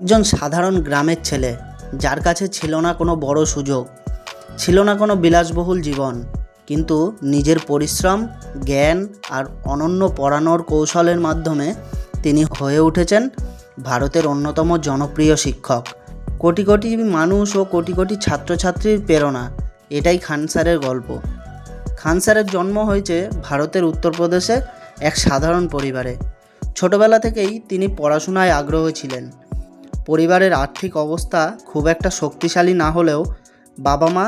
একজন সাধারণ গ্রামের ছেলে, যার কাছে ছিল না কোনো বড় সুযোগ, ছিল না কোনো বিলাসবহুল জীবন, কিন্তু নিজের পরিশ্রম, জ্ঞান আর অনন্য পড়ানোর কৌশলের মাধ্যমে তিনি হয়ে উঠেছেন ভারতের অন্যতম জনপ্রিয় শিক্ষক। কোটি কোটি মানুষ ও কোটি কোটি ছাত্রছাত্রীর প্রেরণা, এটাই খান স্যারের গল্প। খান স্যারের জন্ম হয়েছে ভারতের উত্তরপ্রদেশে এক সাধারণ পরিবারে। ছোটবেলা থেকেই তিনি পড়াশোনায় আগ্রহী ছিলেন। পরিবারের আর্থিক অবস্থা খুব একটা শক্তিশালী না হলেও বাবা মা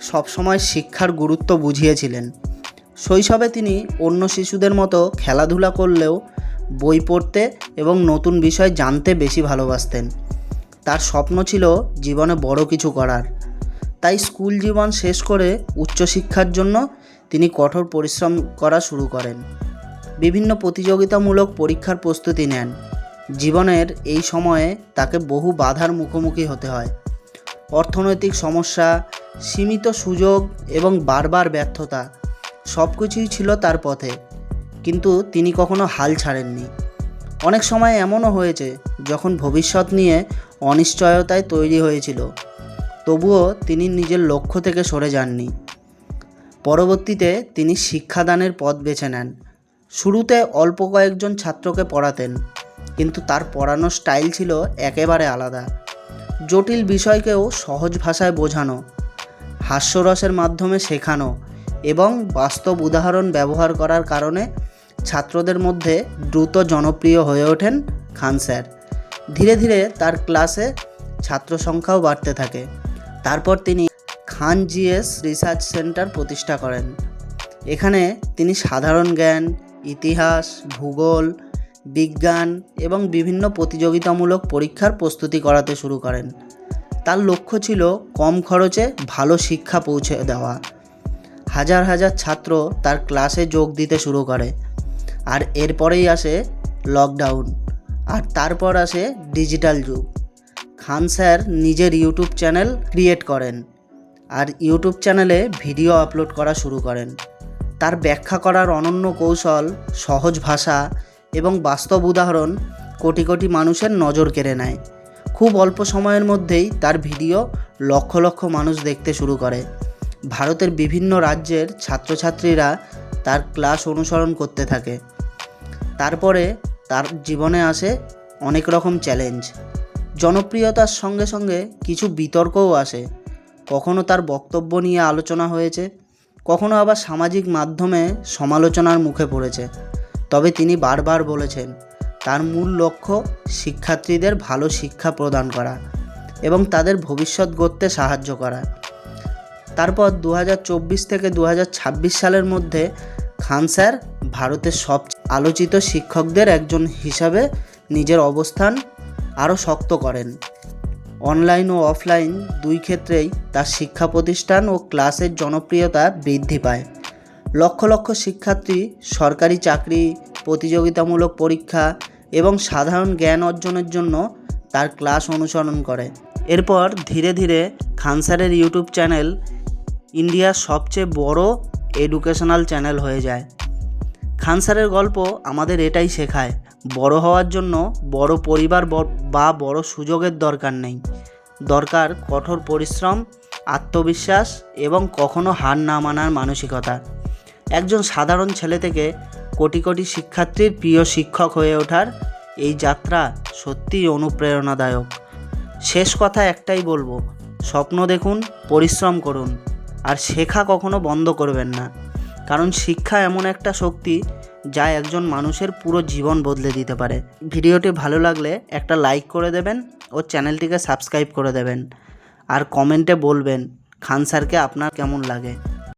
সবসময় শিক্ষার গুরুত্ব বুঝিয়েছিলেন। শৈশবে তিনি অন্য শিশুদের মতো খেলাধুলা করলেও বই পড়তে এবং নতুন বিষয় জানতে বেশি ভালোবাসতেন। তার স্বপ্ন ছিল জীবনে বড় কিছু করার। তাই স্কুল জীবন শেষ করে উচ্চশিক্ষার জন্য তিনি কঠোর পরিশ্রম করা শুরু করেন। বিভিন্ন প্রতিযোগিতামূলক পরীক্ষার প্রস্তুতি নেন। জীবনের এই সময়ে তাকে বহু বাধার মুখোমুখি হতে হয়। অর্থনৈতিক সমস্যা, সীমিত সুযোগ এবং বারবার ব্যর্থতা সব কিছুই ছিল তার পথে, কিন্তু তিনি কখনো হাল ছাড়েননি। অনেক সময় এমনও হয়েছে যখন ভবিষ্যৎ নিয়ে অনিশ্চয়তায় তৈরি হয়েছিল, তবুও তিনি নিজের লক্ষ্য থেকে সরে যাননি। পরবর্তীতে তিনি শিক্ষাদানের পথ বেছে নেন। শুরুতে অল্প কয়েকজন ছাত্রকে পড়াতেন, কিন্তু তার পড়ানোর স্টাইল ছিল একেবারে আলাদা। জটিল বিষয়কেও সহজ ভাষায় বোঝানো, হাস্যরসের মাধ্যমে শেখানো এবং বাস্তব উদাহরণ ব্যবহার করার কারণে ছাত্রদের মধ্যে দ্রুত জনপ্রিয় হয়ে ওঠেন খান স্যার। ধীরে ধীরে তার ক্লাসে ছাত্র সংখ্যাও বাড়তে থাকে। তারপর তিনি খান জিএস রিসার্চ সেন্টার প্রতিষ্ঠা করেন। এখানে তিনি সাধারণ জ্ঞান, ইতিহাস, ভূগোল, বিজ্ঞান এবং বিভিন্ন প্রতিযোগিতামূলক পরীক্ষার প্রস্তুতি করাতে শুরু করেন। তার লক্ষ্য ছিল কম খরচে ভালো শিক্ষা পৌঁছে দেওয়া। হাজার হাজার ছাত্র তার ক্লাসে যোগ দিতে শুরু করে। আর এরপরেই আসে লকডাউন, আর তারপর আসে ডিজিটাল যুগ। খান স্যার নিজের ইউটিউব চ্যানেল ক্রিয়েট করেন আর ইউটিউব চ্যানেলে ভিডিও আপলোড করা শুরু করেন। তার ব্যাখ্যা করার অনন্য কৌশল, সহজ ভাষা এবং বাস্তব উদাহরণ কোটি কোটি মানুষের নজর কেড়ে নেয়। খুব অল্প সময়ের মধ্যেই তার ভিডিও লক্ষ লক্ষ মানুষ দেখতে শুরু করে। ভারতের বিভিন্ন রাজ্যের ছাত্রছাত্রীরা তার ক্লাস অনুসরণ করতে থাকে। তারপরে তার জীবনে আসে অনেক রকম চ্যালেঞ্জ। জনপ্রিয়তার সঙ্গে সঙ্গে কিছু বিতর্কও আসে। কখনো তার বক্তব্য নিয়ে আলোচনা হয়েছে, কখনো আবার সামাজিক মাধ্যমে সমালোচনার মুখে পড়েছে। তবে তিনি বারবার বলেছেন তার মূল লক্ষ্য শিক্ষার্থীদের ভালো শিক্ষা প্রদান করা এবং তাদের ভবিষ্যৎ গড়তে সাহায্য করা। তারপর 2024 থেকে 2026 সালের মধ্যে খান স্যার ভারতের সবচেয়ে আলোচিত শিক্ষকদের একজন হিসাবে নিজের অবস্থান আরও শক্ত করেন। অনলাইন ও অফলাইন দুই ক্ষেত্রেই তার শিক্ষা প্রতিষ্ঠান ও ক্লাসের জনপ্রিয়তা বৃদ্ধি পায়। লক্ষ লক্ষ শিক্ষার্থী সরকারি চাকরি, প্রতিযোগিতামূলক পরীক্ষা এবং সাধারণ জ্ঞান অর্জনের জন্য তার ক্লাস অনুসরণ করে। এরপর ধীরে ধীরে খান স্যারের ইউটিউব চ্যানেল ইন্ডিয়ার সবচেয়ে বড় এডুকেশনাল চ্যানেল হয়ে যায়। খান স্যারের গল্প আমাদের এটাই শেখায়, বড় হওয়ার জন্য বড় পরিবার বা বড় সুযোগের দরকার নেই, দরকার কঠোর পরিশ্রম, আত্মবিশ্বাস এবং কখনো হার না মানার মানসিকতা। একজন সাধারণ ছেলে থেকে কোটি কোটি শিক্ষার্থীর প্রিয় শিক্ষক হয়ে ওঠার এই যাত্রা সত্যিই অনুপ্রেরণাদায়ক। শেষ কথা একটাই বলবো, স্বপ্ন দেখুন, পরিশ্রম করুন, আর শেখা কখনো বন্ধ করবেন না, কারণ শিক্ষা এমন একটা শক্তি যা একজন মানুষের পুরো জীবন বদলে দিতে পারে। ভিডিওটি ভালো লাগলে একটা লাইক করে দেবেন ও চ্যানেলটিকে সাবস্ক্রাইব করে দেবেন, আর কমেন্টে বলবেন খান স্যারকে আপনার কেমন লাগে।